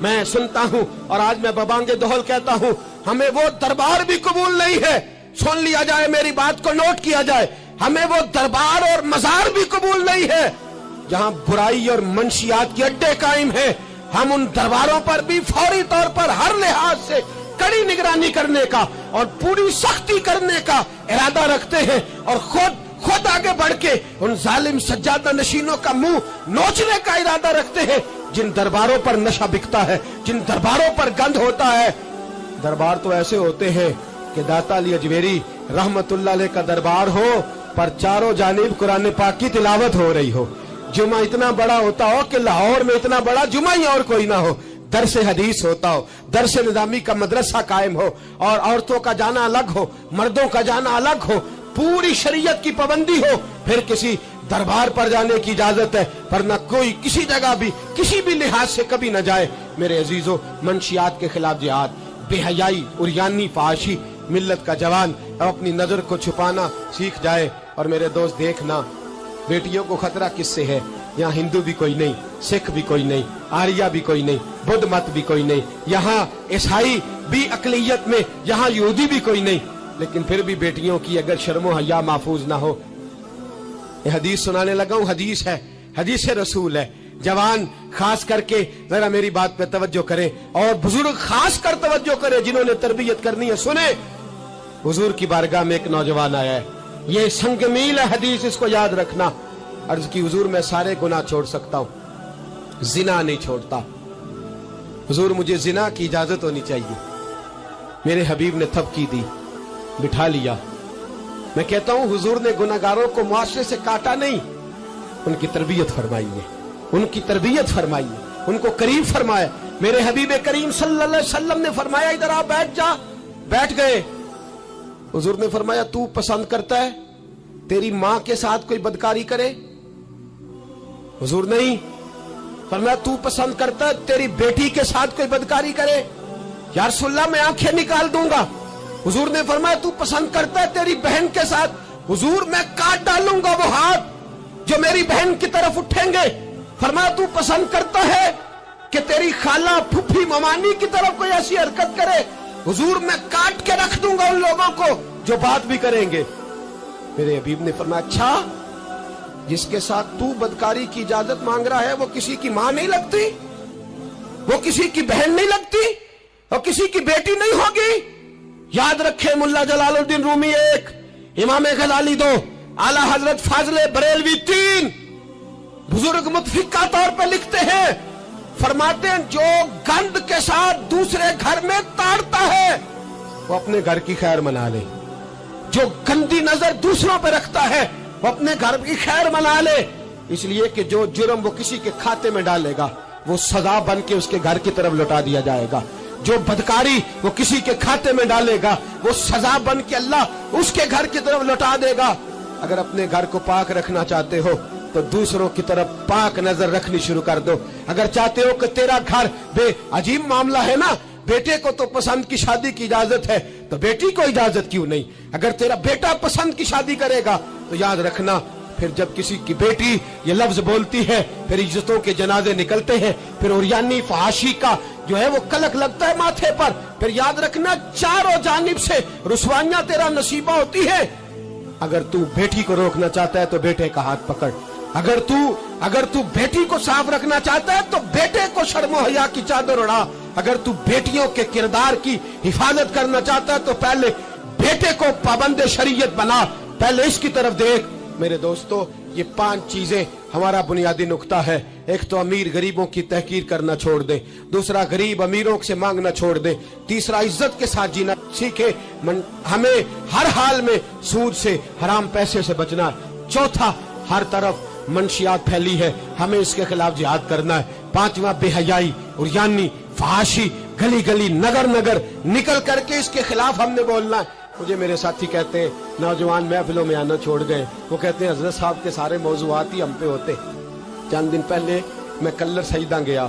میں سنتا ہوں اور آج میں ببانگ دہل کہتا ہوں، ہمیں وہ دربار بھی قبول نہیں ہے، سن لیا جائے، میری بات کو نوٹ کیا جائے، ہمیں وہ دربار اور مزار بھی قبول نہیں ہے جہاں برائی اور منشیات کے اڈے قائم ہیں۔ ہم ان درباروں پر بھی فوری طور پر ہر لحاظ سے کڑی نگرانی کرنے کا اور پوری سختی کرنے کا ارادہ رکھتے ہیں، اور خود آگے بڑھ کے ان ظالم سجادہ نشینوں کا منہ نوچنے کا ارادہ رکھتے ہیں جن درباروں پر نشہ بکتا ہے، جن درباروں پر گند ہوتا ہے۔ دربار تو ایسے ہوتے ہیں کہ داتا علی اجمیری رحمت اللہ علیہ کا دربار ہو پر چاروں جانب قرآن پاک کی تلاوت ہو رہی ہو، جمعہ اتنا بڑا ہوتا ہو کہ لاہور میں اتنا بڑا جمعہ ہی اور کوئی نہ ہو، درس حدیث ہوتا ہو، درس نظامی کا مدرسہ قائم ہو، اور عورتوں کا جانا الگ ہو، مردوں کا جانا الگ ہو، پوری شریعت کی پابندی ہو، پھر کسی دربار پر جانے کی اجازت ہے، ورنہ کوئی کسی جگہ بھی کسی بھی لحاظ سے کبھی نہ جائے۔ میرے عزیزو، منشیات کے خلاف جہاد، بے حیائی، عریانی، فحاشی، ملت کا جوان اب اپنی نظر کو چھپانا سیکھ جائے۔ اور میرے دوست دیکھنا، بیٹیوں کو خطرہ کس سے ہے؟ یہاں ہندو بھی کوئی نہیں، سکھ بھی کوئی نہیں، آریہ بھی کوئی نہیں، بدھ مت بھی کوئی نہیں، یہاں عیسائی بھی اقلیت میں، یہاں یہودی بھی کوئی نہیں، لیکن پھر بھی بیٹیوں کی اگر شرم و حیا محفوظ نہ ہو۔ یہ حدیث سنانے لگا ہوں، حدیث ہے، حدیث رسول ہے۔ جوان خاص کر کے ذرا میری بات پہ توجہ کریں، اور بزرگ خاص کر توجہ کریں جنہوں نے تربیت کرنی ہے۔ سنیں، حضور کی بارگاہ میں ایک نوجوان آیا ہے، یہ سنگ میل ہے حدیث، اس کو یاد رکھنا۔ عرض کی، حضور میں سارے گناہ چھوڑ سکتا ہوں، زنا نہیں چھوڑتا۔ حضور مجھے زنا کی اجازت ہونی چاہیے۔ میرے حبیب نے تھپکی دی، بٹھا لیا۔ میں کہتا ہوں حضور نے گناہگاروں کو معاشرے سے کاٹا نہیں، ان کی تربیت فرمائی ہے، ان کی تربیت فرمائی ہے، ان کو قریب فرمایا۔ میرے حبیب کریم صلی اللہ علیہ وسلم نے فرمایا ادھر آ، بیٹھ جا، بیٹھ گئے۔ حضور نے فرمایا تو پسند کرتا ہے تیری ماں کے ساتھ کوئی بدکاری کرے؟ حضور نہیں۔ فرمایا تو پسند کرتا ہے تیری بیٹی کے ساتھ کوئی بدکاری کرے؟ یا رسول اللہ میں آنکھیں نکال دوں گا۔ حضور نے فرمایا تو پسند کرتا ہے تیری بہن کے ساتھ؟ حضور میں کاٹ ڈالوں گا وہ ہاتھ جو میری بہن کی طرف اٹھیں گے۔ فرمایا تو پسند کرتا ہے کہ تیری خالہ، پھپھی، ممانی کی طرف کوئی ایسی حرکت کرے؟ حضور میں کاٹ کے رکھ دوں گا ان لوگوں کو جو بات بھی کریں گے۔ میرے حبیب نے فرمایا اچھا، جس کے ساتھ تو بدکاری کی اجازت مانگ رہا ہے وہ کسی کی ماں نہیں لگتی، وہ کسی کی بہن نہیں لگتی، اور کسی کی بیٹی نہیں ہوگی؟ یاد رکھیں، ملا جلال الدین رومی 1، امام غزالی 2، اعلی حضرت فاضل بریلوی 3، بزرگ متفقہ طور پہ لکھتے ہیں، فرماتے ہیں جو گند کے ساتھ دوسرے گھر میں تاڑتا ہے وہ اپنے گھر کی خیر منا لے، جو گندی نظر دوسروں پہ رکھتا ہے وہ اپنے گھر کی خیر منا لے، اس لیے کہ جو جرم وہ کسی کے کھاتے میں ڈالے گا وہ سزا بن کے اس کے گھر کی طرف لوٹا دیا جائے گا، جو بدکاری وہ کسی کے کھاتے میں ڈالے گا وہ سزا بن کے اللہ اس کے گھر کی طرف لوٹا دے گا۔ اگر اپنے گھر کو پاک رکھنا چاہتے ہو تو دوسروں کی طرف پاک نظر رکھنی شروع کر دو۔ اگر چاہتے ہو کہ تیرا گھر بے عجیب معاملہ ہے نا، بیٹے کو تو پسند کی شادی کی اجازت ہے تو بیٹی کو اجازت کیوں نہیں؟ اگر تیرا بیٹا پسند کی شادی کرے گا تو یاد رکھنا پھر جب کسی کی بیٹی یہ لفظ بولتی ہے پھر عزتوں کے جنازے نکلتے ہیں، پھر عریانی فحاشی کا جو ہے وہ کلک لگتا ہے ماتھے پر، پھر یاد رکھنا چاروں جانب سے رسوائیاں تیرا نصیبہ ہوتی ہے۔ اگر تو بیٹی کو روکنا چاہتا ہے تو بیٹے کا ہاتھ پکڑ، اگر تو بیٹی کو صاف رکھنا چاہتا ہے تو بیٹے کو شرم و حیا کی چادر اڑا، اگر تو بیٹیوں کے کردار کی حفاظت کرنا چاہتا ہے تو پہلے بیٹے کو پابند شریعت بنا، پہلے اس کی طرف دیکھ۔ میرے دوستو، یہ 5 چیزیں ہمارا بنیادی نقطہ ہے۔ ایک تو امیر غریبوں کی تحقیر کرنا چھوڑ دیں، دوسرا غریب امیروں سے مانگنا چھوڑ دیں، تیسرا عزت کے ساتھ جینا سیکھے، ہمیں ہر حال میں سود سے، حرام پیسے سے بچنا ہے، چوتھا ہر طرف منشیات پھیلی ہے، ہمیں اس کے خلاف جہاد کرنا ہے، پانچواں بے حیائی، عریانی، فحاشی، گلی گلی نگر نگر نکل کر کے اس کے خلاف ہم نے بولنا ہے۔ مجھے میرے ساتھی کہتے ہیں نوجوان محفلوں میں آنا چھوڑ گئے، وہ کہتے ہیں حضرت صاحب کے سارے موضوعات ہی ہم پہ ہوتے۔ چند دن پہلے میں کلر سجدہ گیا،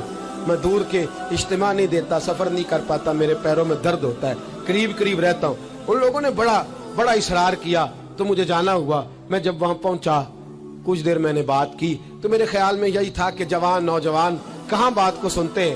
میں دور کے اجتماع نہیں دیتا، سفر نہیں کر پاتا، میرے پیروں میں درد ہوتا ہے، قریب رہتا ہوں۔ ان لوگوں نے بڑا اصرار کیا تو مجھے جانا ہوا۔ میں جب وہاں پہنچا کچھ دیر میں نے بات کی تو میرے خیال میں یہی تھا کہ نوجوان کہاں بات کو سنتے ہیں،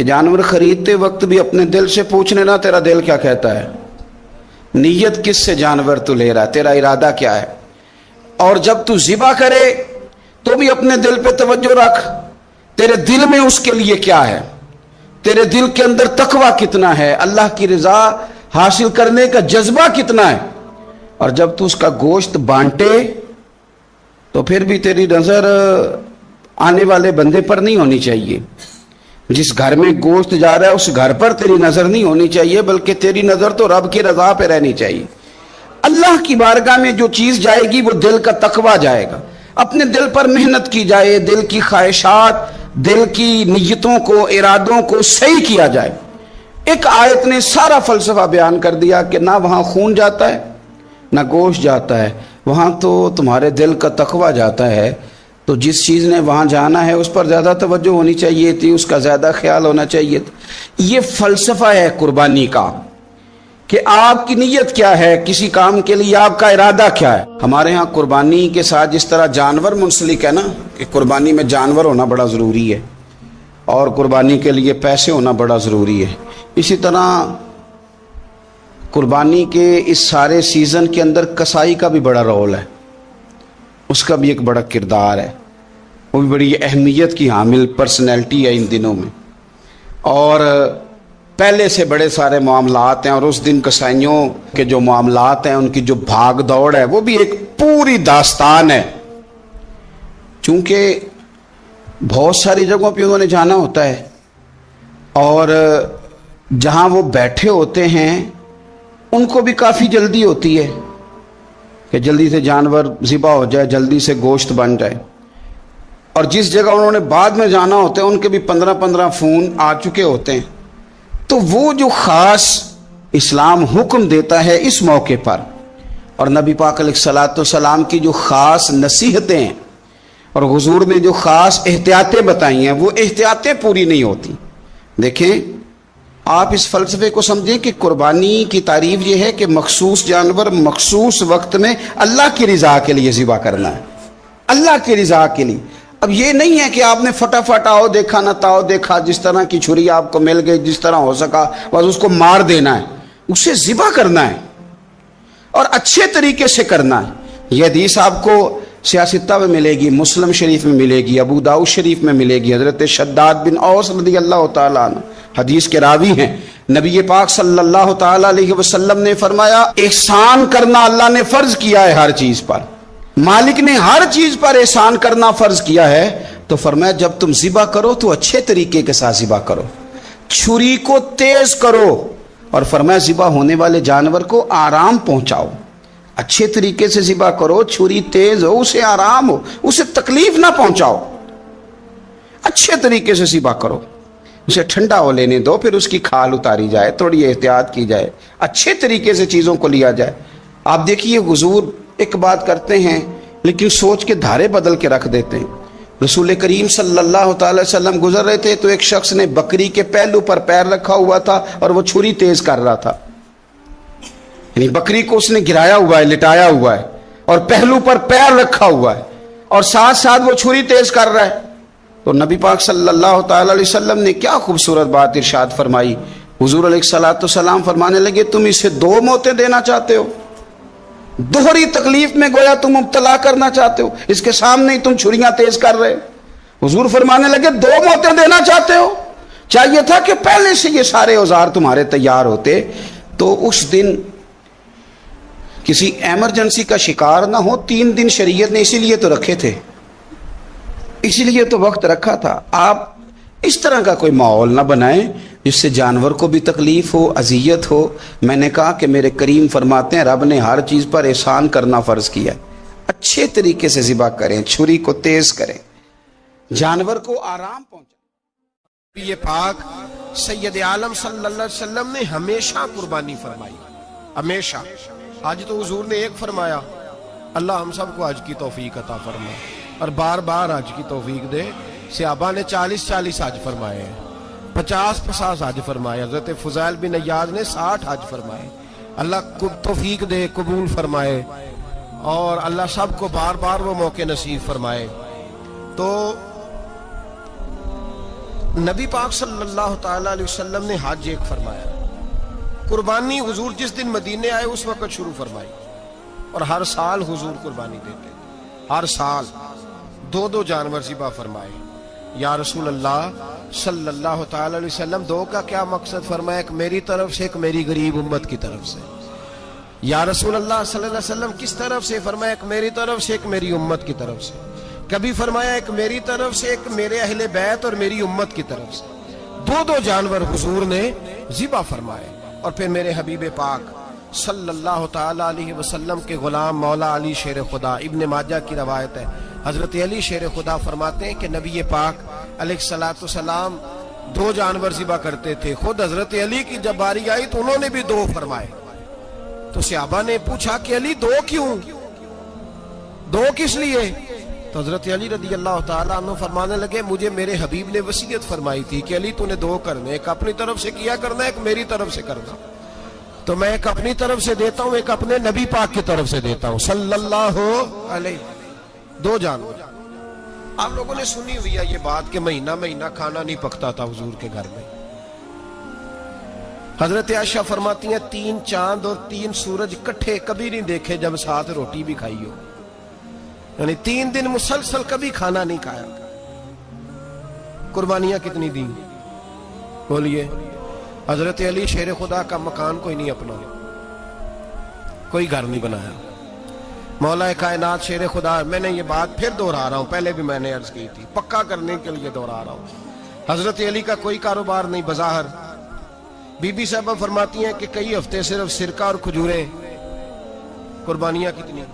کہ جانور خریدتے وقت بھی اپنے دل سے پوچھ لینا تیرا دل کیا کہتا ہے, نیت کس سے جانور تو لے رہا ہے, تیرا ارادہ کیا ہے. اور جب تو ذبح کرے تو بھی اپنے دل پہ توجہ رکھ, تیرے دل میں اس کے لیے کیا ہے, تیرے دل کے اندر تقوی کتنا ہے, اللہ کی رضا حاصل کرنے کا جذبہ کتنا ہے. اور جب تو اس کا گوشت بانٹے تو پھر بھی تیری نظر آنے والے بندے پر نہیں ہونی چاہیے. جس گھر میں گوشت جا رہا ہے اس گھر پر تیری نظر نہیں ہونی چاہیے, بلکہ تیری نظر تو رب کی رضا پہ رہنی چاہیے. اللہ کی بارگاہ میں جو چیز جائے گی وہ دل کا تقوی جائے گا. اپنے دل پر محنت کی جائے, دل کی خواہشات, دل کی نیتوں کو, ارادوں کو صحیح کیا جائے. ایک آیت نے سارا فلسفہ بیان کر دیا کہ نہ وہاں خون جاتا ہے نہ گوشت جاتا ہے, وہاں تو تمہارے دل کا تقوی جاتا ہے. تو جس چیز نے وہاں جانا ہے اس پر زیادہ توجہ ہونی چاہیے تھی, اس کا زیادہ خیال ہونا چاہیے تھا. یہ فلسفہ ہے قربانی کا کہ آپ کی نیت کیا ہے, کسی کام کے لیے آپ کا ارادہ کیا ہے. ہمارے ہاں قربانی کے ساتھ جس طرح جانور منسلک ہے نا, کہ قربانی میں جانور ہونا بڑا ضروری ہے اور قربانی کے لیے پیسے ہونا بڑا ضروری ہے, اسی طرح قربانی کے اس سارے سیزن کے اندر کسائی کا بھی بڑا رول ہے, اس کا بھی ایک بڑا کردار ہے, وہ بھی بڑی اہمیت کی حامل پرسنالٹی ہے ان دنوں میں. اور پہلے سے بڑے سارے معاملات ہیں, اور اس دن کسائیوں کے جو معاملات ہیں ان کی جو بھاگ دوڑ ہے وہ بھی ایک پوری داستان ہے. چونکہ بہت ساری جگہوں پہ انہوں نے جانا ہوتا ہے اور جہاں وہ بیٹھے ہوتے ہیں ان کو بھی کافی جلدی ہوتی ہے کہ جلدی سے جانور ذبح ہو جائے, جلدی سے گوشت بن جائے. اور جس جگہ انہوں نے بعد میں جانا ہوتا ہے ان کے بھی 15 فون آ چکے ہوتے ہیں. تو وہ جو خاص اسلام حکم دیتا ہے اس موقع پر, اور نبی پاک علیہ الصلوۃ والسلام کی جو خاص نصیحتیں ہیں اور حضور نے جو خاص احتیاطیں بتائی ہیں, وہ احتیاطیں پوری نہیں ہوتی. دیکھیں آپ اس فلسفے کو سمجھیں کہ قربانی کی تعریف یہ ہے کہ مخصوص جانور مخصوص وقت میں اللہ کی رضا کے لیے ذبح کرنا ہے, اللہ کی رضا کے لیے. اب یہ نہیں ہے کہ آپ نے فٹافٹ آؤ دیکھا نہ تاؤ دیکھا, جس طرح کی چھری آپ کو مل گئی جس طرح ہو سکا بس اس کو مار دینا ہے, اسے ذبح کرنا ہے اور اچھے طریقے سے کرنا ہے. یہ حدیث آپ کو سیاستہ میں ملے گی, مسلم شریف میں ملے گی, ابو داؤد شریف میں ملے گی. حضرت شداد بن اوس رضی اللہ تعالیٰ عنہ حدیث کے راوی ہیں. نبی پاک صلی اللہ تعالیٰ علیہ وسلم نے فرمایا احسان کرنا اللہ نے فرض کیا ہے ہر چیز پر, مالک نے ہر چیز پر احسان کرنا فرض کیا ہے. تو فرمایا جب تم ذبح کرو تو اچھے طریقے کے ساتھ ذبح کرو, چھری کو تیز کرو, اور فرمایا ذبح ہونے والے جانور کو آرام پہنچاؤ. اچھے طریقے سے ذبح کرو, چھری تیز ہو, اسے آرام ہو, اسے تکلیف نہ پہنچاؤ. اچھے طریقے سے ذبح کرو, اسے ٹھنڈا ہو لینے دو, پھر اس کی کھال اتاری جائے, تھوڑی احتیاط کی جائے, اچھے طریقے سے چیزوں کو لیا جائے. آپ دیکھیے حضور ایک بات کرتے ہیں لیکن سوچ کے دھارے بدل کے رکھ دیتے ہیں. رسول کریم صلی اللہ تعالی وسلم گزر رہے تھے تو ایک شخص نے بکری کے پہلو پر پیر رکھا ہوا تھا اور وہ چھری تیز کر رہا تھا. یعنی بکری کو اس نے گرایا ہوا ہے, لٹایا ہوا ہے اور پہلو پر پیر رکھا ہوا ہے اور ساتھ ساتھ وہ چھری تیز کر رہا ہے. تو نبی پاک صلی اللہ تعالی علیہ وسلم نے کیا خوبصورت بات ارشاد فرمائی. حضور علیہ الصلوۃ والسلام فرمانے لگے تم اسے 2 موتیں دینا چاہتے ہو, دوہری تکلیف میں گویا تم مبتلا کرنا چاہتے ہو, اس کے سامنے ہی تم چھریاں تیز کر رہے. حضور فرمانے لگے 2 موتیں دینا چاہتے ہو, چاہیے تھا کہ پہلے سے یہ سارے اوزار تمہارے تیار ہوتے تو اس دن کسی ایمرجنسی کا شکار نہ ہو. 3 دن شریعت نے اسی لیے تو رکھے تھے, اسی لیے تو وقت رکھا تھا. آپ اس طرح کا کوئی ماحول نہ بنائیں جس سے جانور کو بھی تکلیف ہو, اذیت ہو. میں نے کہا کہ میرے کریم فرماتے ہیں رب نے ہر چیز پر احسان کرنا فرض کیا ہے. اچھے طریقے سے ذبح کریں, چھری کو تیز کریں, جانور کو آرام پہنچائیں. یہ پاک سید عالم صلی اللہ علیہ وسلم نے ہمیشہ قربانی فرمائی, ہمیشہ. آج تو حضور نے ایک فرمایا, اللہ ہم سب کو حج کی توفیق عطا فرمائے اور بار بار حج کی توفیق دے. صحابہ نے 40 حج فرمائے ہیں, 50 حج فرمائے. حضرت فضیل بن عیاض نے 60 حج فرمائے. اللہ توفیق دے, قبول فرمائے اور اللہ سب کو بار بار وہ موقع نصیب فرمائے. تو نبی پاک صلی اللہ تعالی علیہ وسلم نے حج ایک فرمایا, قربانی حضور جس دن مدینے آئے اس وقت شروع فرمائی, اور ہر سال حضور قربانی دیتے, ہر سال 2 جانور ذبح فرمائے. یا رسول اللہ صلی اللہ تعالی علیہ وسلم 2 کا کیا مقصد فرمایا؟ ایک میری طرف سے, ایک میری غریب امت کی طرف سے. یا رسول اللہ صلی اللہ علیہ وسلم کس طرف سے فرمایا؟ ایک میری طرف سے, ایک میری امت کی طرف سے. کبھی فرمایا ایک میری طرف سے, ایک میرے اہل بیت اور میری امت کی طرف سے. 2 جانور حضور نے ذبح فرمائے. اور پھر میرے حبیب پاک صلی اللہ تعالی علیہ وسلم کے غلام مولا علی شیر خدا, ابن ماجہ کی روایت ہے, حضرت علی شیر خدا فرماتے ہیں کہ نبی پاک علیہ الصلوۃ والسلام 2 جانور ذبح کرتے تھے. خود حضرت علی کی جب باری آئی تو انہوں نے بھی 2 فرمائے. تو صحابہ نے پوچھا کہ علی 2 کیوں, 2 کس لیے؟ تو حضرت علی رضی اللہ تعالیٰ عنہ فرمانے لگے مجھے میرے حبیب نے وصیت فرمائی تھی کہ علی تو نے 2 کرنے, ایک اپنی طرف سے کیا کرنا, ایک میری طرف سے کرنا. تو میں ایک اپنی طرف سے دیتا ہوں, ایک اپنے نبی پاک کی طرف سے دیتا ہوں صلی اللہ علیہ. 2 جانور. آپ لوگوں نے سنی ہوئی ہے یہ بات کہ مہینہ مہینہ کھانا نہیں پکتا تھا حضور کے گھر میں. حضرت عائشہ فرماتی ہیں 3 چاند اور 3 سورج کٹھے کبھی نہیں دیکھے جب ساتھ روٹی بھی کھائی ہو, یعنی 3 دن مسلسل کبھی کھانا نہیں کھایا. قربانیاں کتنی دی بولیے؟ حضرت علی شیر خدا کا مکان کوئی نہیں اپنا, کوئی گھر نہیں بنایا. مولا کائنات شیر خدا, میں نے یہ بات پھر دوہرا رہا ہوں, پہلے بھی میں نے عرض کی تھی, پکا کرنے کے لیے دوہرا رہا ہوں. حضرت علی کا کوئی کاروبار نہیں بظاہر. بی بی صاحبہ فرماتی ہیں کہ کئی ہفتے صرف سرکہ اور کھجوریں. قربانیاں کتنی؟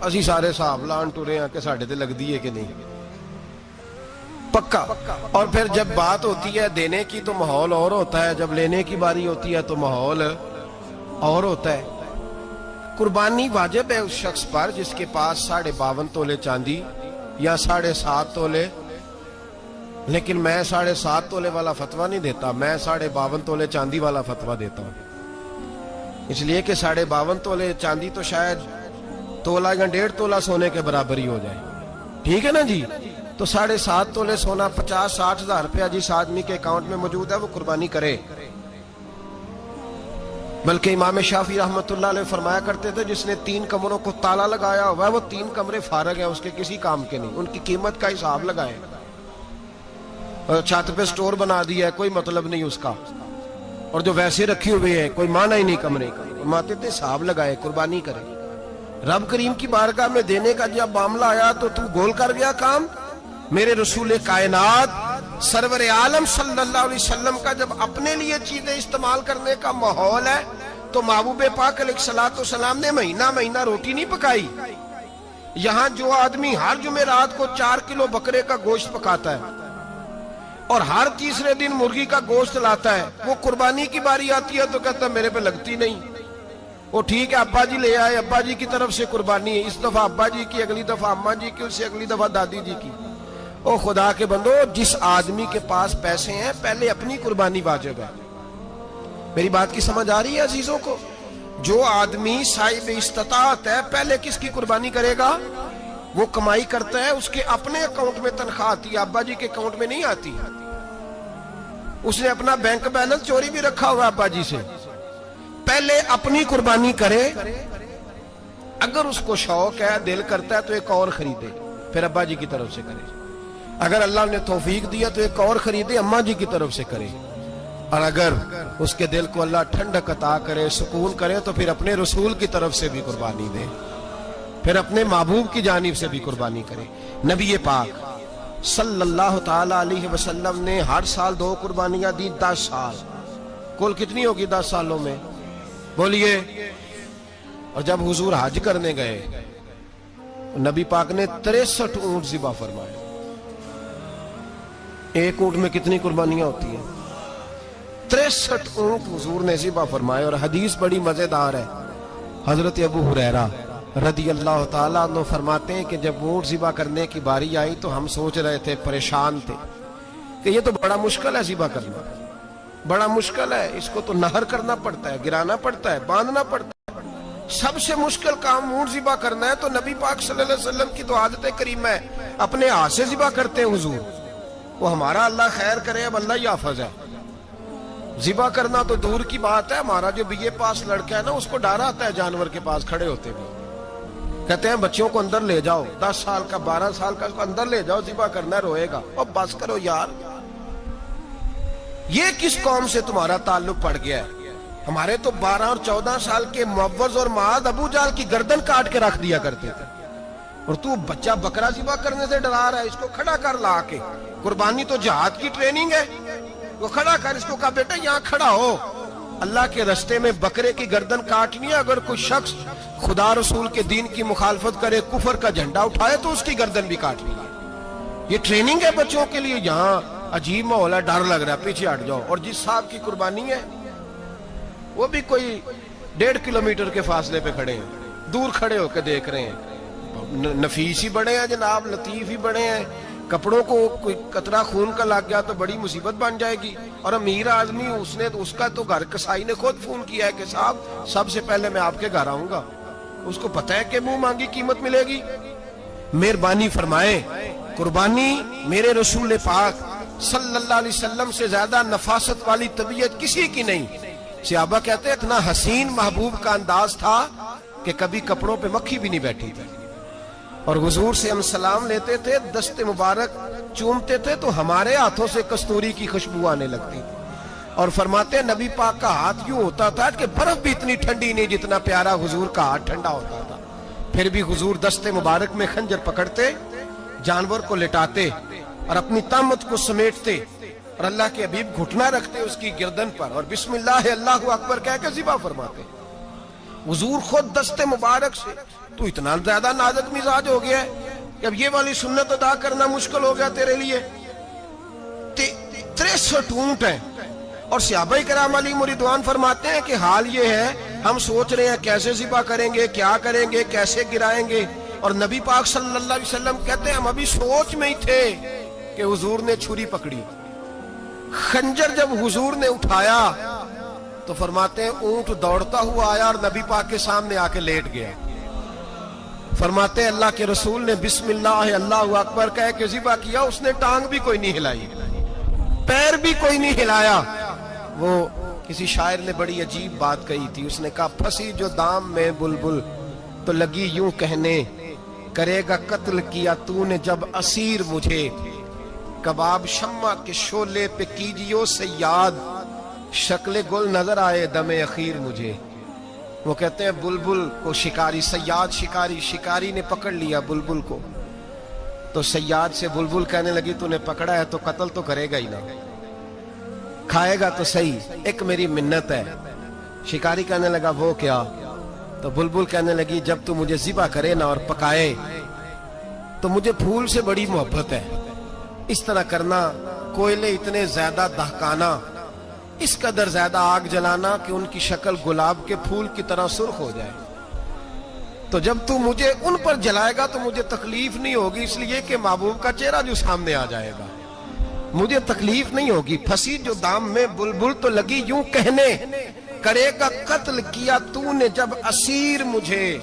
اسی سارے صاحب لان ٹورے ہیں کہ ساڑھے تے لگ دیئے کہ نہیں, پکا. اور پھر جب بات ہوتی ہے دینے کی تو ماحول اور ہوتا ہے, جب لینے کی باری ہوتی ہے تو ماحول اور ہوتا ہے. قربانی واجب ہے اس شخص پر جس کے پاس 52.5 تولے چاندی یا 7.5 تولے, لیکن میں 7.5 تولے والا فتویٰ نہیں دیتا, میں 52.5 تولے چاندی والا فتویٰ دیتا ہوں. اس لیے کہ 52.5 تولے چاندی تو شاید تولہ یا 1.5 تولہ سونے کے برابر ہی ہو جائے, ٹھیک ہے نا جی. تو 7.5 تولے سونا 50-60 ہزار روپیہ جس آدمی کے اکاؤنٹ میں موجود ہے وہ قربانی کرے. بلکہ امام شافعی رحمۃ اللہ علیہ فرمایا کرتے تھے جس نے 3 کمروں کو تالا لگایا ہوا ہے وہ 3 کمرے فارغ ہیں, اس کے کسی کام کے نہیں, ان کی قیمت کا حساب لگائے. اور چھت پہ سٹور بنا دیا ہے, کوئی مطلب نہیں اس کا, اور جو ویسے رکھی ہوئے ہیں کوئی معنی ہی نہیں کمرے کا. فرماتے تھے حساب لگائے, قربانی کرے. رب کریم کی بارگاہ میں دینے کا جب معاملہ آیا تو تو گول کر گیا کام. میرے رسول کائنات سرور عالم صلی اللہ علیہ وسلم کا جب اپنے لیے چیزیں استعمال کرنے کا ماحول ہے تو محبوب پاک علیہ الصلوۃ والسلام نے مہینہ مہینہ روٹی نہیں پکائی. یہاں جو آدمی ہر جمعرات کو 4 کلو بکرے کا گوشت پکاتا ہے اور ہر تیسرے دن مرغی کا گوشت لاتا ہے, وہ قربانی کی باری آتی ہے تو کہتا ہے میرے پہ لگتی نہیں. وہ ٹھیک ہے ابا جی لے آئے, ابا جی کی طرف سے قربانی ہے, اس دفعہ ابا جی کی, اگلی دفعہ اماں جی کی, اس سے اگلی دفعہ دادی جی کی. او خدا کے بندو, جس آدمی کے پاس پیسے ہیں پہلے اپنی قربانی واجب ہے. میری بات کی سمجھ آ رہی ہے عزیزوں کو؟ جو آدمی صاحب استطاعت ہے پہلے کس کی قربانی کرے گا؟ وہ کمائی کرتا ہے, اس کے اپنے اکاؤنٹ میں تنخواہ آتی ہے, ابا جی کے اکاؤنٹ میں نہیں آتی. اس نے اپنا بینک بیلنس چوری بھی رکھا ہوا ابا جی سے. پہلے اپنی قربانی کرے, اگر اس کو شوق ہے, دل کرتا ہے تو ایک اور خریدے, پھر ابا جی کی طرف سے کرے. اگر اللہ نے توفیق دیا تو ایک اور خریدے, اماں جی کی طرف سے کرے. اور اگر اس کے دل کو اللہ ٹھنڈک عطا کرے, سکون کرے, تو پھر اپنے رسول کی طرف سے بھی قربانی دے, پھر اپنے محبوب کی جانب سے بھی قربانی کرے. نبی پاک صلی اللہ تعالی علیہ وسلم نے ہر سال 2 قربانیاں دی, 10 سال. کل کتنی ہوگی 10 سالوں میں بولیے؟ اور جب حضور حج کرنے گئے نبی پاک نے 63 اونٹ ذبح فرمائے. ایک اونٹ میں کتنی قربانیاں ہوتی ہیں؟ 63 اونٹ حضور نے ذبح فرمائے. اور حدیث بڑی مزیدار ہے, حضرت ابو ہریرہ رضی اللہ تعالیٰ عنہ فرماتے ہیں کہ جب اونٹ ذبح کرنے کی باری آئی تو ہم سوچ رہے تھے, پریشان تھے کہ یہ تو بڑا مشکل ہے ذبح کرنا, بڑا مشکل ہے, اس کو تو نہر کرنا پڑتا ہے, گرانا پڑتا ہے, باندھنا پڑتا ہے. سب سے مشکل کام اونٹ ذبح کرنا ہے. تو نبی پاک صلی اللہ علیہ وسلم کی تو عادت کریم ہے, اپنے ہاتھ سے ذبح کرتے ہیں حضور. وہ ہمارا اللہ خیر کرے، اب اللہ ہی حافظ ہے. ذبح کرنا تو دور کی بات ہے، ہمارا جو بی اے پاس لڑکا ہے نا اس کو ڈر آتا ہے جانور کے پاس کھڑے ہوتے ہوئے. کہتے ہیں بچوں کو اندر لے جاؤ، 10 سال کا 12 سال کا اس کو اندر لے جاؤ، ذبح کرنا ہے، روئے گا. اور بس کرو یار، یہ کس قوم سے تمہارا تعلق پڑ گیا ہے؟ ہمارے تو 12 اور 14 سال کے معوذ اور معاذ ابو جہل کی گردن کاٹ کے رکھ دیا کرتے تھے، اور تو بچہ بکرا ذبح کرنے سے ڈرا رہا ہے. اس کو کھڑا کر لا کے، قربانی تو جہاد کی ٹریننگ ہے، وہ کھڑا کر. اس کو کہا بیٹا یہاں کھڑا ہو، اللہ کے رستے میں بکرے کی گردن کاٹنی ہے. اگر کوئی شخص خدا رسول کے دین کی مخالفت کرے، کفر کا جھنڈا اٹھائے تو اس کی گردن بھی کاٹنی ہے. یہ ٹریننگ ہے بچوں کے لیے. یہاں عجیب ماحول ہے، ڈر لگ رہا ہے، پیچھے ہٹ جاؤ. اور جس صاحب کی قربانی ہے وہ بھی کوئی 1.5 کلومیٹر کے فاصلے پہ کھڑے ہیں، دور کھڑے ہو کے دیکھ رہے ہیں. نفیس ہی بڑے ہیں جناب، لطیف ہی بڑے ہیں. کپڑوں کو کوئی قطرہ خون کا لگ گیا تو بڑی مصیبت بن جائے گی. اور امیر آدمی اس کا تو گھر کسائی نے خود فون کیا ہے کہ صاحب سب سے پہلے میں آپ کے گھر آؤں گا. اس کو پتہ ہے کہ منہ مانگی قیمت ملے گی. مہربانی فرمائیں، قربانی میرے رسول پاک صلی اللہ علیہ وسلم سے زیادہ نفاست والی طبیعت کسی کی نہیں. صحابہ کہتے ہیں اتنا حسین محبوب کا انداز تھا کہ کبھی کپڑوں پہ مکھی بھی نہیں بیٹھی تھی. اور حضور سے ہم سلام لیتے تھے، دست مبارک چومتے تھے تو ہمارے ہاتھوں سے کستوری کی خوشبو آنے لگتی تھی. اور فرماتے ہیں نبی پاک کا ہاتھ یوں ہوتا تھا کہ برف بھی اتنی ٹھنڈی نہیں جتنا پیارا حضور کا ہاتھ ٹھنڈا ہوتا تھا. پھر بھی حضور دست مبارک میں خنجر پکڑتے، جانور کو لٹاتے اور اپنی طامت کو سمیٹتے، اور اللہ کے حبیب گھٹنا رکھتے اس کی گردن پر اور بسم اللہ اللہ اکبر کہہ کے ذبح فرماتے. حضور خود دست مبارک سے. تو اتنا زیادہ نازک مزاج ہو گیا ہے کہ اب یہ والی سنت ادا کرنا مشکل ہو گیا تیرے لیے. 63 اونٹ ہیں. اور صحابہ کرام علیہم رضوان فرماتے ہیں کہ حال یہ ہے ہم سوچ رہے ہیں کیسے ذبح کریں گے، کیا کریں گے، کیسے گرائیں گے. اور نبی پاک صلی اللہ علیہ وسلم کہتے ہیں ہم ابھی سوچ میں ہی تھے کہ حضور نے چھری پکڑی. خنجر جب حضور نے اٹھایا تو فرماتے ہیں اونٹ دوڑتا ہوا آیا اور نبی پاک کے سامنے آ کے لیٹ گیا. فرماتے ہیں اللہ کے رسول نے بسم اللہ اللہ اکبر کہہ کے ذبح کیا. اس نے ٹانگ بھی کوئی نہیں ہلائی، پیر بھی کوئی نہیں ہلایا. وہ کسی شاعر نے بڑی عجیب بات کہی تھی. اس نے کہا پھنسی جو دام میں بلبل تو لگی یوں کہنے، کرے گا قتل کیا تو نے جب اسیر مجھے، کباب شمع کے شعلے پہ کیجیو سیاد، شکل گل نظر آئے دم اخیر مجھے. وہ کہتے ہیں بلبل کو شکاری، سیاد شکاری نے پکڑ لیا بلبل کو، تو سیاد سے بلبل کہنے لگی تو نے پکڑا ہے تو قتل تو کرے گا ہی نا، کھائے گا تو صحیح، ایک میری منت ہے. شکاری کہنے لگا وہ کیا؟ تو بلبل کہنے لگی جب تو مجھے ذبح کرے نا اور پکائے تو مجھے پھول سے بڑی محبت ہے. اس طرح کرنا، کوئلے اتنے زیادہ دہکانا، اس قدر زیادہ آگ جلانا کہ ان کی شکل گلاب کے پھول کی طرح سرخ ہو جائے. تو جب تو مجھے ان پر جلائے گا تو مجھے تکلیف نہیں ہوگی، اس لیے کہ محبوب کا چہرہ جو سامنے آ جائے گا مجھے تکلیف نہیں ہوگی. پھنسی جو دام میں بلبل تو لگی یوں کہنے، کرے گا قتل کیا تو نے جب اسیر مجھے،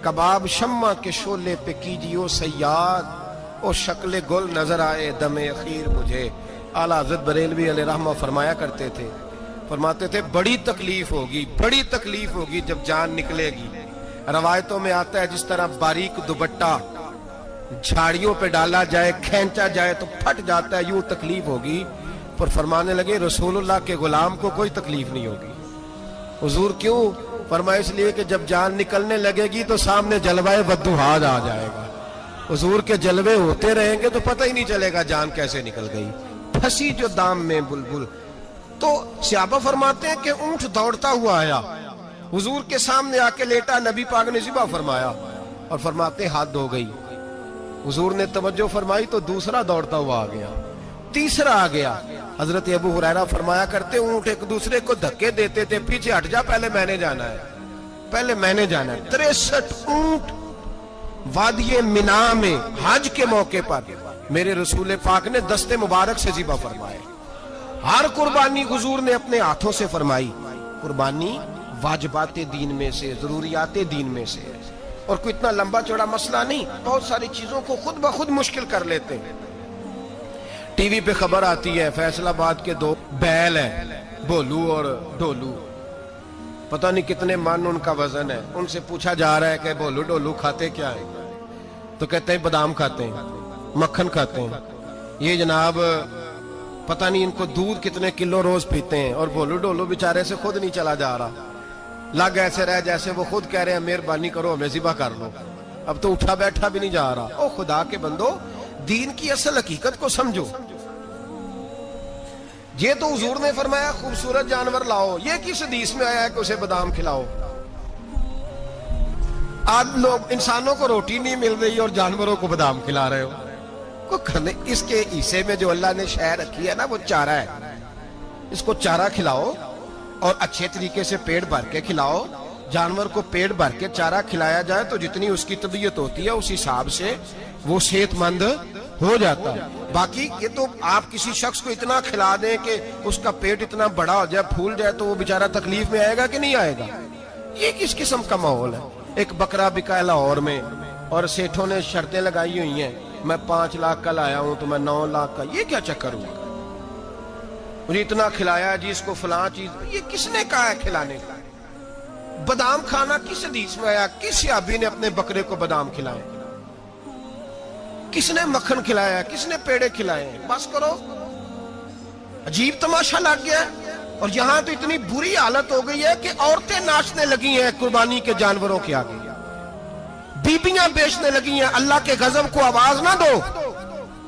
کباب شمع کے شعلے پہ کیجیو سیاد، او شکل گل نظر آئے دم اخیر مجھے. اعلیٰ حضرت بریلوی علیہ رحمہ فرمایا کرتے تھے، فرماتے تھے بڑی تکلیف ہوگی جب جان نکلے گی. روایتوں میں آتا ہے جس طرح باریک دوپٹہ جھاڑیوں پہ ڈالا جائے، کھینچا جائے تو پھٹ جاتا ہے، یوں تکلیف ہوگی. پر فرمانے لگے رسول اللہ کے غلام کو کوئی تکلیف نہیں ہوگی. حضور کیوں؟ فرمایا اس لیے کہ جب جان نکلنے لگے گی تو سامنے جلوہ ودوحاد آ جائے گا. حضور کے جلوے ہوتے رہیں گے تو پتہ ہی نہیں چلے گا جان کیسے نکل گئی. پھنسی جو دام میں بلبل. تو صحابہ فرماتے ہیں کہ اونٹ دوڑتا ہوا آیا، حضور کے سامنے آ کے لیٹا، نبی پاک نے ذبح فرمایا اور فرماتے ہاتھ دھو گئی. حضور نے توجہ فرمائی تو دوسرا دوڑتا ہوا آ گیا، تیسرا آ گیا. حضرت ابو ہریرہ فرمایا کرتے اونٹ ایک دوسرے کو دھکے دیتے تھے، پیچھے ہٹ جا، پہلے میں نے جانا ہے. 63 اونٹ وادی منا میں حج کے موقع پر میرے رسول پاک نے دست مبارک سے ذبح فرمائے. ہر قربانی حضور نے اپنے ہاتھوں سے فرمائی. قربانی واجبات دین میں سے، ضروریات دین میں سے، اور کوئی اتنا لمبا چوڑا مسئلہ نہیں. بہت ساری چیزوں کو خود بخود مشکل کر لیتے ہیں. ٹی وی پہ خبر آتی ہے فیصل آباد کے 2 بیل ہیں، بھولو اور ڈولو، پتہ نہیں کتنے من ان کا وزن ہے. ان سے پوچھا جا رہا ہے کہ بھولو ڈولو کھاتے کیا ہے؟ تو کہتے ہیں بادام کھاتے ہیں، مکھن کھاتے ہیں. یہ جناب پتہ نہیں ان کو دودھ کتنے کلو روز پیتے ہیں، اور بھولو ڈولو بیچارے سے خود نہیں چلا جا رہا، لگ ایسے رہ جیسے وہ خود کہہ رہے ہیں مہربانی کرو ہمیں ذبح کر لو. اب تو اٹھا بیٹھا بھی نہیں جا رہا. او خدا کے بندو، دین کی اصل حقیقت کو سمجھو. یہ تو حضور نے فرمایا خوبصورت جانور لاؤ، یہ کس حدیث میں آیا ہے کہ اسے بادام کھلاؤ؟ آج لوگ انسانوں کو روٹی نہیں مل رہی اور جانوروں کو بادام کھلا رہے ہو. کو کھانے اس کے حصے میں جو اللہ نے شے رکھی ہے نا وہ چارہ ہے. اس کو چارہ کھلاؤ اور اچھے طریقے سے پیٹ بھر کے کھلاؤ. جانور کو پیٹ بھر کے چارہ کھلایا جائے تو جتنی اس کی طبیعت ہوتی ہے اس حساب سے وہ صحت مند ہو جاتا ہے. باقی یہ تو آپ کسی شخص کو اتنا کھلا دیں کہ اس کا پیٹ اتنا بڑا ہو جائے، پھول جائے، تو وہ بیچارہ تکلیف میں آئے گا کہ نہیں آئے گا؟ یہ کس قسم کا ماحول ہے؟ ایک بکرا بکا ہے لاہور میں اور سیٹھوں نے شرطیں لگائی ہوئی ہیں، میں 5 لاکھ کا لایا ہوں تو میں 9 لاکھ کا. یہ کیا چکر ہوا؟ مجھے اتنا کھلایا جی اس کو فلاں چیز. یہ کس نے کہا ہے کھلانے کا؟ بادام کھانا کس حدیث میں آیا؟ کس صحابی نے اپنے بکرے کو بادام کھلائے؟ کس نے مکھن کھلایا؟ کس نے پیڑے کھلائے؟ بس کرو. عجیب تماشا لگ گیا. اور یہاں تو اتنی بری حالت ہو گئی ہے کہ عورتیں ناچنے لگی ہیں قربانی کے جانوروں کے آگے، بیبیاں بیچنے لگی ہیں. اللہ کے غضب کو آواز نہ دو.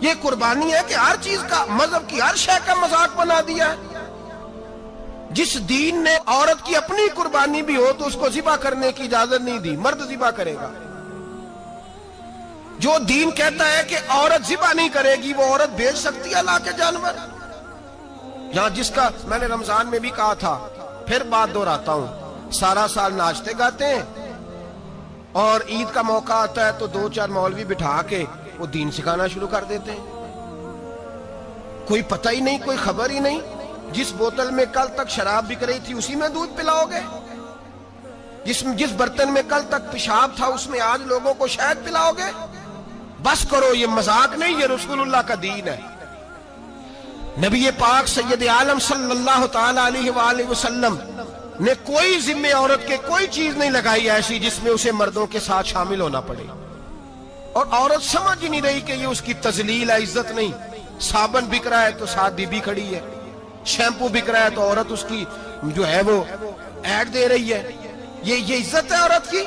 یہ قربانی ہے کہ ہر چیز کا، مذہب کی ہر شے کا مذاق بنا دیا ہے. جس دین نے عورت کی اپنی قربانی بھی ہو تو اس کو ذبح کرنے کی اجازت نہیں دی، مرد ذبح کرے گا. جو دین کہتا ہے کہ عورت ذبح نہیں کرے گی، وہ عورت بیچ سکتی ہے اللہ کے جانور؟ یہاں جس کا میں نے رمضان میں بھی کہا تھا، پھر بات دہراتا ہوں، سارا سال ناچتے گاتے ہیں اور عید کا موقع آتا ہے تو 2-4 مولوی بٹھا کے وہ دین سکھانا شروع کر دیتے ہیں. کوئی پتہ ہی نہیں، کوئی خبر ہی نہیں. جس بوتل میں کل تک شراب بک رہی تھی اسی میں دودھ پلاؤ گے؟ جس برتن میں کل تک پیشاب تھا اس میں آج لوگوں کو شہد پلاؤ گے؟ بس کرو، یہ مذاق نہیں، یہ رسول اللہ کا دین ہے. نبی پاک سید عالم صلی اللہ تعالی علیہ وآلہ وسلم نے کوئی ذمہ عورت کے کوئی چیز نہیں لگائی ایسی جس میں اسے مردوں کے ساتھ شامل ہونا پڑے. اور عورت سمجھ ہی نہیں رہی کہ یہ اس کی تذلیل ہے، عزت نہیں. صابن بک رہا ہے تو ساتھ بی بی کھڑی ہے، شیمپو بک رہا ہے تو عورت اس کی جو ہے وہ ایڈ دے رہی ہے. یہ عزت ہے عورت کی؟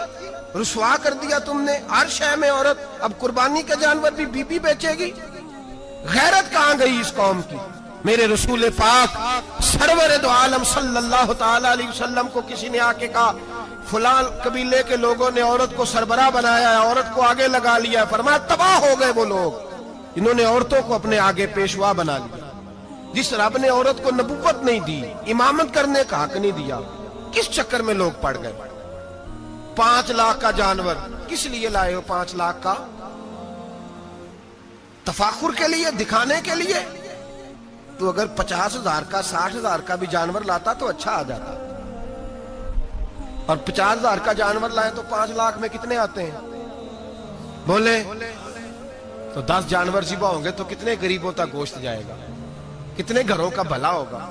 رسوا کر دیا تم نے ہر شے میں عورت. اب قربانی کا جانور بھی بی بی بیچے گی؟ غیرت کہاں گئی اس قوم کی؟ میرے رسول پاک سرور دو عالم صلی اللہ تعالی علیہ وسلم کو کسی نے آ کے کہا فلاں قبیلے کے لوگوں نے عورت کو سربراہ بنایا ہے، عورت کو آگے لگا لیا ہے. فرمایا تباہ ہو گئے وہ لوگ، انہوں نے عورتوں کو اپنے آگے پیشوا بنا لیا. جس رب نے عورت کو نبوت نہیں دی، امامت کرنے کا حق نہیں دیا، کس چکر میں لوگ پڑ گئے؟ 5 لاکھ کا جانور کس لیے لائے ہو؟ 5 لاکھ کا تفاخر کے لیے، دکھانے کے لیے؟ تو اگر 50,000 کا 60,000 کا بھی جانور لاتا تو اچھا آ جاتا. اور 50,000 کا جانور لائے تو 5 لاکھ میں کتنے آتے ہیں؟ بولے تو 10 جانور ذبح ہوں گے تو کتنے غریبوں تک گوشت جائے گا، کتنے گھروں کا بھلا ہوگا.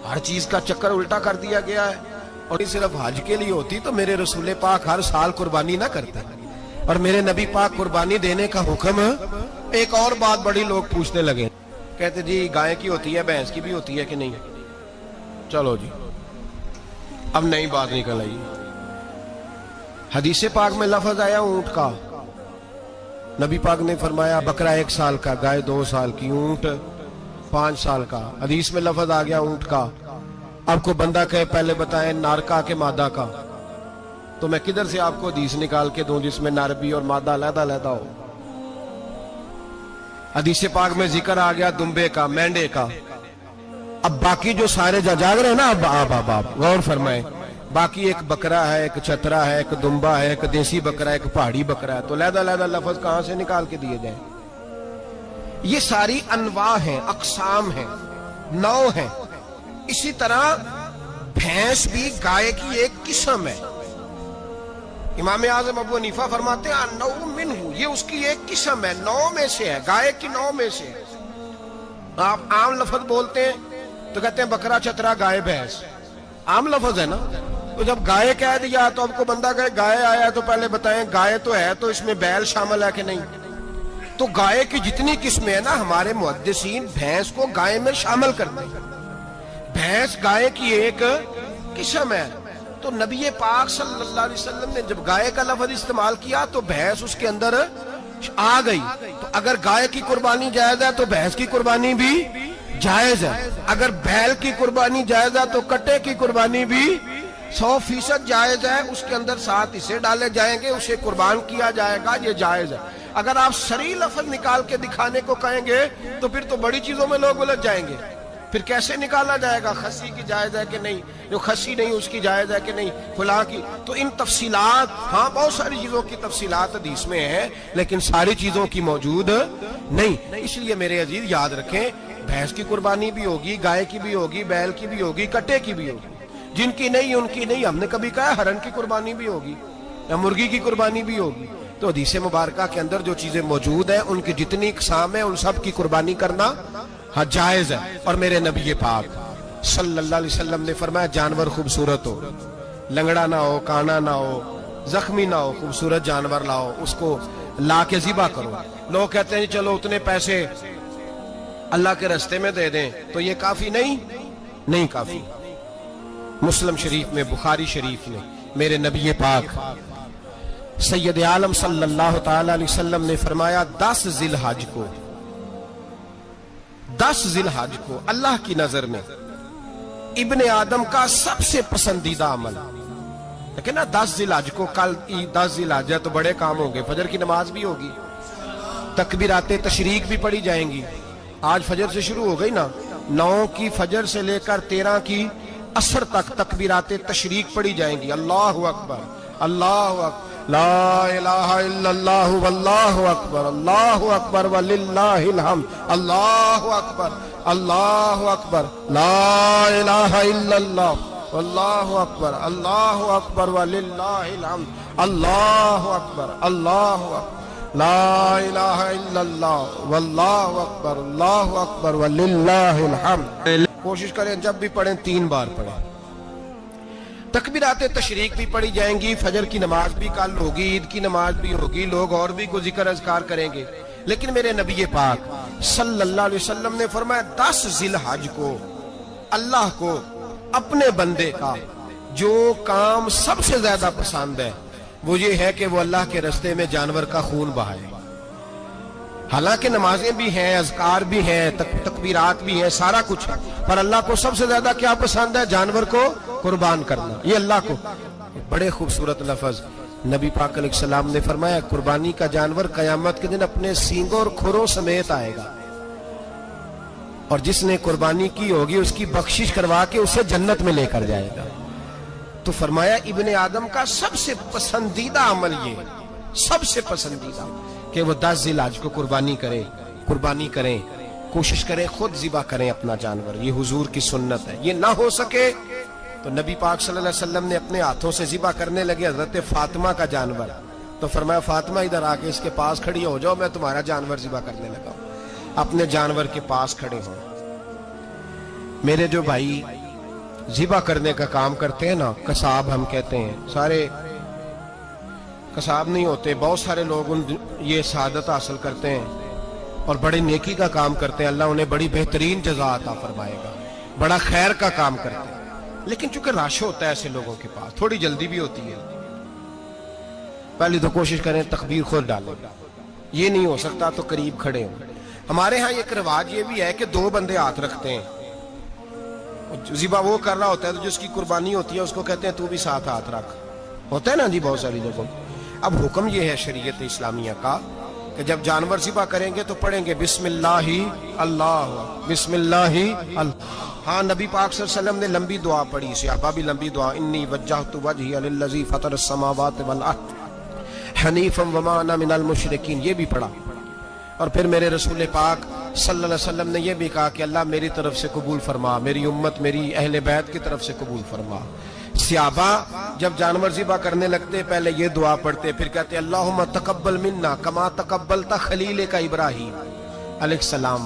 ہر چیز کا چکر الٹا کر دیا گیا ہے. اور صرف حج کے لیے ہوتی تو میرے رسول پاک ہر سال قربانی نہ کرتے، اور میرے نبی پاک قربانی دینے کا حکم. ایک اور بات بڑی لوگ پوچھنے لگے، کہتے جی گائے کی ہوتی ہے، بھینس کی بھی ہوتی ہے کہ نہیں؟ چلو جی اب نئی بات نکل آئی. حدیث پاک میں لفظ آیا اونٹ کا. نبی پاک نے فرمایا بکرا 1 سال کا، گائے 2 سال کی، اونٹ 5 سال کا. حدیث میں لفظ آ گیا اونٹ کا. آپ کو بندہ کہے پہلے بتائیں نر کا کہ مادہ کا، تو میں کدھر سے آپ کو حدیث نکال کے دوں جس میں نر بھی اور مادہ علیحدہ ہو؟ حدیث پاک میں ذکر آ گیا دمبے کا، مینڈے کا. اب باقی جو سارے جاگ رہے ہیں نا، اب غور فرمائیں، باقی ایک بکرا ہے، ایک چترا ہے، ایک دمبا ہے، ایک دیسی بکرا ہے، ایک پہاڑی بکرا ہے، تو علیحدہ لفظ کہاں سے نکال کے دیے جائیں؟ یہ ساری انواع ہیں، اقسام ہیں، نوع ہیں. اسی طرح بھینس بھی گائے کی ایک قسم ہے. امام اعظم ابو حنیفہ فرماتے ہیں النوع منہ، یہ اس کی ایک قسم ہے، 9 میں سے ہے، گائے کی 9 میں سے. آپ عام لفظ بولتے ہیں تو کہتے ہیں بکرا چترا گائے بھینس، عام لفظ ہے نا. تو جب گائے کہہ دیا تو اب کو بندہ کہے گائے آیا تو پہلے بتائیں گائے تو ہے تو اس میں بیل شامل ہے کہ نہیں. تو گائے کی جتنی قسمیں ہیں نا ہمارے محدثین بھینس کو گائے میں شامل کرتے ہیں. بھینس گائے کی ایک قسم ہے. تو نبی پاک صلی اللہ علیہ وسلم نے جب گائے کا لفظ استعمال کیا تو بھینس اس کے اندر آ گئی. تو اگر گائے کی قربانی جائز ہے تو بھینس کی قربانی بھی جائز ہے. اگر بیل کی قربانی جائز ہے تو کٹے کی قربانی بھی 100% جائز ہے. اس کے اندر 7 حصے ڈالے جائیں گے، اسے قربان کیا جائے گا، یہ جائز ہے. اگر آپ صریح لفظ نکال کے دکھانے کو کہیں گے تو پھر تو بڑی چیزوں میں لوگ الجھ جائیں گے. پھر کیسے نکالا جائے گا خسی کی جائز ہے کہ نہیں، جو خسی نہیں اس کی جائز ہے کہ نہیں، فلاں کی. تو ان تفصیلات، ہاں بہت ساری چیزوں کی تفصیلات حدیث میں ہیں لیکن ساری چیزوں کی موجود نہیں. اس لیے میرے عزیز یاد رکھیں، بھینس کی قربانی بھی ہوگی، گائے کی بھی ہوگی، بیل کی بھی ہوگی، کٹے کی بھی ہوگی. جن کی نہیں ان کی نہیں. ہم نے کبھی کہا ہرن کی قربانی بھی ہوگی یا مرغی کی قربانی بھی ہوگی. تو حدیث مبارکہ کے اندر جو چیزیں موجود ہیں ان کی جتنی اقسام ہیں ان سب کی قربانی کرنا ہاں جائز ہے. اور میرے نبی پاک صلی اللہ علیہ وسلم نے فرمایا جانور خوبصورت ہو، لنگڑا نہ ہو، کانا نہ ہو، زخمی نہ ہو، خوبصورت جانور لاؤ، اس کو لا کے ذبح کرو. لوگ کہتے ہیں چلو اتنے پیسے اللہ کے راستے میں دے دیں تو یہ کافی نہیں کافی. مسلم شریف میں، بخاری شریف میں میرے نبی پاک سید عالم صلی اللہ تعالی علیہ وسلم نے فرمایا 10 ذی الحج کو اللہ کی نظر میں ابن آدم کا سب سے پسندیدہ عمل. لیکن نا 10 ذی الحج کو، کل 10 ذی الحج ہے تو بڑے کام ہوں گے. فجر کی نماز بھی ہوگی، تکبیرات تشریق بھی پڑھی جائیں گی. آج فجر سے شروع ہو گئی نا، 9 کی فجر سے لے کر 13 کی عصر تک تکبیرات تشریق پڑھی جائیں گی. اللہ اکبر، اللہ اکبر، لا الہ الا اللہ واللہ اکبر، اللہ اکبر وللہ الحمد، اللہ اکبر، اللہ اکبر، لا الہ الا اللہ واللہ اکبر، اللہ اکبر وللہ الحمد، اللہ اکبر، اللہ اکبر، لا الہ الا اللہ واللہ اکبر، اللہ اکبر وللہ الحمد. کوشش کریں جب بھی پڑھیں 3 بار پڑھیں. تکبیرات تشریق بھی پڑھی جائیں گی، فجر کی نماز بھی کل ہوگی، عید کی نماز بھی ہوگی، لوگ اور بھی کوئی ذکر اذکار کریں گے. لیکن میرے نبی پاک صلی اللہ علیہ وسلم نے فرمایا 10 ذی الحج کو اللہ کو اپنے بندے کا جو کام سب سے زیادہ پسند ہے وہ یہ ہے کہ وہ اللہ کے راستے میں جانور کا خون بہائے. حالانکہ نمازیں بھی ہیں، اذکار بھی ہیں، تکبیرات بھی ہیں، سارا کچھ ہے، پر اللہ کو سب سے زیادہ کیا پسند ہے؟ جانور کو قربان کرنا. یہ اللہ کو بڑے خوبصورت لفظ نبی پاک علیہ السلام نے فرمایا قربانی کا جانور قیامت کے دن اپنے سینگوں اور کھروں سمیت آئے گا، اور جس نے قربانی کی ہوگی اس کی بخشش کروا کے اسے جنت میں لے کر جائے گا. تو فرمایا ابن آدم کا سب سے پسندیدہ عمل یہ، سب سے پسندیدہ، کہ وہ 10 ذی الحج کو قربانی کریں، کوشش کریں خود ذبح کریں اپنا جانور. یہ حضور کی سنت ہے. یہ نہ ہو سکے تو نبی پاک صلی اللہ علیہ وسلم نے اپنے ہاتھوں سے ذبح کرنے لگے حضرت فاطمہ کا جانور. تو فرمایا فاطمہ ادھر آ کے اس کے پاس کھڑی ہو جاؤ، میں تمہارا جانور ذبح کرنے لگا ہوں. اپنے جانور کے پاس کھڑے ہوں. میرے جو بھائی ذبح کرنے کا کام کرتے ہیں نا، قصاب ہم کہتے ہیں، سارے قصاب نہیں ہوتے، بہت سارے لوگ یہ سعادت حاصل کرتے ہیں اور بڑے نیکی کا کام کرتے ہیں. اللہ انہیں بڑی بہترین جزا عطا فرمائے گا، بڑا خیر کا کام کرتے ہیں. لیکن چونکہ رش ہوتا ہے ایسے لوگوں کے پاس، تھوڑی جلدی بھی ہوتی ہے. پہلی تو کوشش کریں تکبیر خود ڈالیں، یہ نہیں ہو سکتا تو قریب کھڑے ہوں. ہمارے ہاں ایک رواج یہ بھی ہے کہ 2 بندے ہاتھ رکھتے ہیں. ذبح وہ کر رہا ہوتا ہے تو جس کی قربانی ہوتی ہے اس کو کہتے ہیں تو بھی ساتھ ہاتھ رکھ. ہوتا ہے نا جی بہت ساری جگہوں. اب حکم یہ ہے شریعت اسلامیہ کا کہ جب جانور ذبح کریں گے تو پڑھیں گے بسم اللہ اللہ، بسم اللہ اللہ. ہاں نبی پاک صلی اللہ علیہ وسلم نے لمبی دعا پڑھی، صحابہ بھی لمبی دعا، انی وجہت وجہی للذی فطر السماوات والارض حنیفا وما انا من المشرکین، یہ بھی پڑھا. اور پھر میرے رسول پاک صلی اللہ علیہ وسلم نے یہ بھی کہا کہ اللہ میری طرف سے قبول فرما، میری امت، میری اہل بیت کی طرف سے قبول فرما. صحابہ جب جانور ذبح کرنے لگتے پہلے یہ دعا پڑھتے، پھر کہتے اللہم تقبل منا کما تقبلت خلیلک ابراہیم علیہ السلام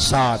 7।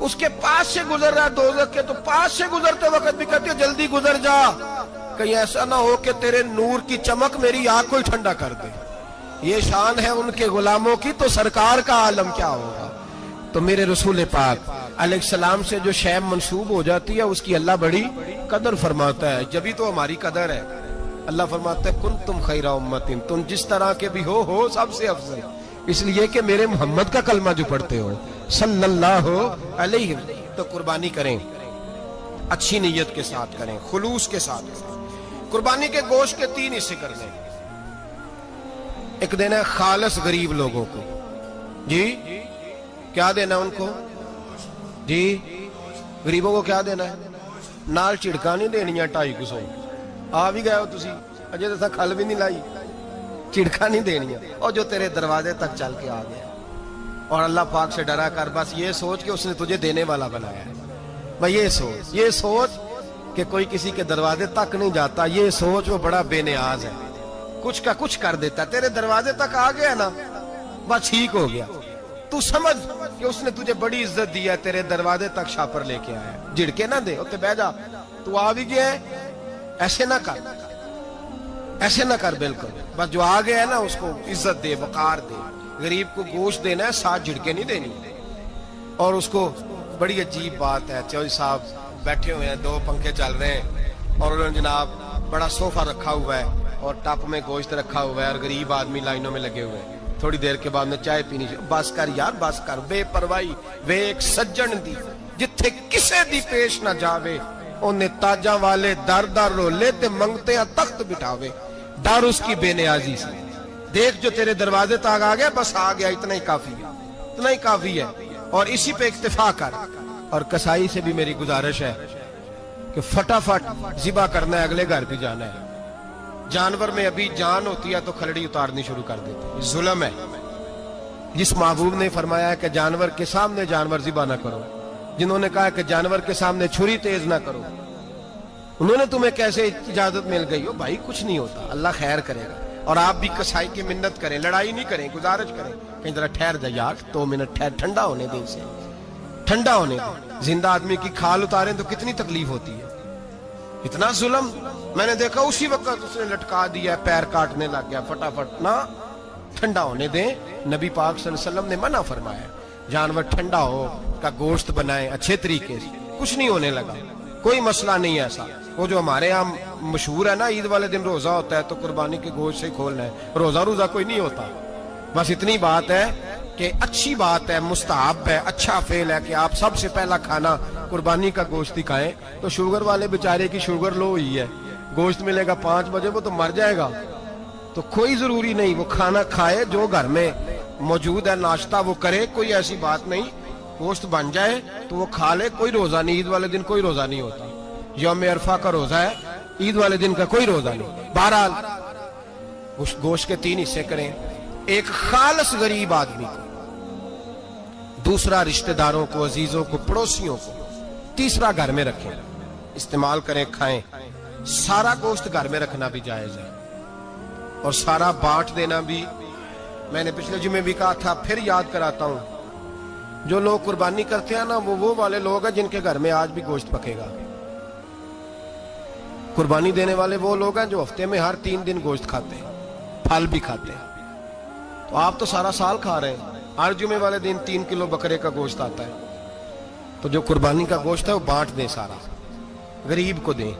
اس کے پاس سے گزر رہا ہے دوزخ کے، تو پاس سے گزرتے وقت بھی کہتے جلدی گزر جا، کہیں ایسا نہ ہو کہ تیرے نور کی چمک میری آنکھ کو ہی ٹھنڈا کر دے۔ یہ شان ہے ان کے غلاموں کی، تو سرکار کا عالم کیا ہوگا۔ تو میرے رسول پاک علیہ السلام سے جو شے منسوب ہو جاتی ہے اس کی اللہ بڑی قدر فرماتا ہے، جبھی تو ہماری قدر ہے۔ اللہ فرماتا ہے کنتم خیر امت، تم جس طرح کے بھی ہو سب سے افضل، اس لیے کہ میرے محمد کا کلمہ جو پڑھتے ہو صلی اللہ علیہ وسلم۔ تو قربانی کریں، اچھی نیت کے ساتھ کریں، خلوص کے ساتھ کریں۔ قربانی کے گوشت کے 3 حصے کر دیں۔ ایک دینا ہے خالص غریب لوگوں کو، جی کیا دینا ان کو؟ جی غریبوں کو کیا دینا ہے؟ نال چڑکا نہیں دینیاں 250 آ بھی گئے ہو تسی، اجے تو کھل بھی نہیں لائی، چڑکا نہیں دینیاں، اور جو تیرے دروازے تک چل کے آ گیا۔ اور اللہ پاک سے ڈرا کر، بس یہ سوچ کہ اس نے تجھے دینے والا بنایا ہے۔ بھائی یہ سوچ کہ کوئی کسی کے دروازے تک نہیں جاتا، یہ سوچ وہ بڑا بے نیاز ہے، کچھ کا کچھ کر دیتا ہے، تیرے دروازے تک آ گیا نا بس ٹھیک ہو گیا۔ تو سمجھ کہ اس نے تجھے بڑی عزت دی ہے، تیرے دروازے تک شاپر لے کے آیا ہے، جھڑکے نہ دے، اتنے بہ جا، تو آ بھی گیا ہے، ایسے نہ کر، ایسے نہ کر، بالکل بس جو آ گیا ہے نا اس کو عزت دے، وقار دے۔ غریب کو گوشت دینا ہے، 7 جھڑکے نہیں دینی۔ اور اس کو بڑی عجیب بات ہے، چودھری صاحب بیٹھے ہوئے ہیں، 2 پنکھے چل رہے ہیں، اور انہوں نے جناب بڑا صوفہ رکھا ہوا ہے اور ٹپ میں گوشت رکھا ہوا ہے، اور غریب آدمی لائنوں میں لگے ہوئے ہیں۔ تھوڑی دیر کے بعد میں چائے پینی چاہیے، بس کر یار بس کر، بے پرواہی وے ایک سجن دی جتھے کسے دی پیش نہ جاوے، انہیں تاجاں والے در در رولے تے منگتے ہیں تخت بٹھاوے۔ ڈر اس کی بے نیازی سے، دیکھ جو تیرے دروازے تک آ گیا، بس آ گیا، اتنا ہی کافی ہے، اتنا ہی کافی ہے، اور اسی پہ اکتفا کر۔ اور کسائی سے بھی میری گزارش ہے کہ فٹافٹ ذبح کرنا ہے، اگلے گھر بھی جانا ہے۔ جانور میں ابھی جان ہوتی ہے تو کھلڑی اتارنی شروع کر دیتے ہیں، ظلم ہے۔ جس محبوب نے فرمایا ہے کہ جانور کے سامنے جانور ذبح نہ کرو، جنہوں نے کہا کہ جانور کے سامنے چھری تیز نہ کرو، انہوں نے تمہیں کیسے اجازت مل گئی ہو؟ بھائی کچھ نہیں ہوتا، اللہ خیر کرے گا۔ اور آپ بھی کسائی کی منت کریں، لڑائی نہیں کریں، گزارش کریں، کہیں ذرا ٹھہر جا یار، 2 منٹ ٹھہر، ٹھنڈا ہونے دیں، اسے ٹھنڈا ہونے دیں۔ زندہ آدمی کی کھال اتاریں تو کتنی تکلیف ہوتی ہے، اتنا ظلم میں نے دیکھا، اسی وقت اس نے لٹکا دیا، پیر کاٹنے لگ گیا، فٹافٹ نہ، ٹھنڈا ہونے دیں۔ نبی پاک صلی اللہ علیہ وسلم نے منع فرمایا، جانور ٹھنڈا ہو کا گوشت بنائیں اچھے طریقے سے، کچھ نہیں ہونے لگا، کوئی مسئلہ نہیں ہے ایسا۔ وہ جو ہمارے یہاں مشہور ہے نا، عید والے دن روزہ ہوتا ہے تو قربانی کے گوشت سے کھولنا ہے، روزہ کوئی نہیں ہوتا۔ بس اتنی بات ہے کہ اچھی بات ہے، مستحب ہے، اچھا فعل ہے کہ آپ سب سے پہلا کھانا قربانی کا گوشت ہی کھائیں۔ تو شوگر والے بیچارے کی شوگر لو ہوئی ہے، گوشت ملے گا 5 بجے، وہ تو مر جائے گا، تو کوئی ضروری نہیں، وہ کھانا کھائے جو گھر میں موجود ہے، ناشتہ وہ کرے، کوئی ایسی بات نہیں، گوشت بن جائے تو وہ کھا لے، کوئی روزہ نہیں۔ عید والے دن کوئی روزہ نہیں ہوتا، یوم عرفہ کا روزہ ہے، عید والے دن کا کوئی روزہ نہیں۔ بہرحال گوشت کے 3 حصے کریں، ایک خالص غریب آدمی کو، دوسرا رشتہ داروں کو، عزیزوں کو، پڑوسیوں کو، تیسرا گھر میں رکھیں، استعمال کریں، کھائیں۔ سارا گوشت گھر میں رکھنا بھی جائز ہے، اور سارا بانٹ دینا بھی۔ میں نے پچھلے جمعے بھی کہا تھا، پھر یاد کراتا ہوں، جو لوگ قربانی کرتے ہیں نا، وہ والے لوگ ہیں جن کے گھر میں آج بھی گوشت پکے گا۔ قربانی دینے والے وہ لوگ ہیں جو ہفتے میں ہر 3 دن گوشت کھاتے ہیں، پھل بھی کھاتے ہیں۔ تو آپ تو سارا سال کھا رہے ہیں، ہر جمعے والے دن 3 کلو بکرے کا گوشت آتا ہے، تو جو قربانی کا گوشت ہے وہ بانٹ دیں، سارا غریب کو دیں۔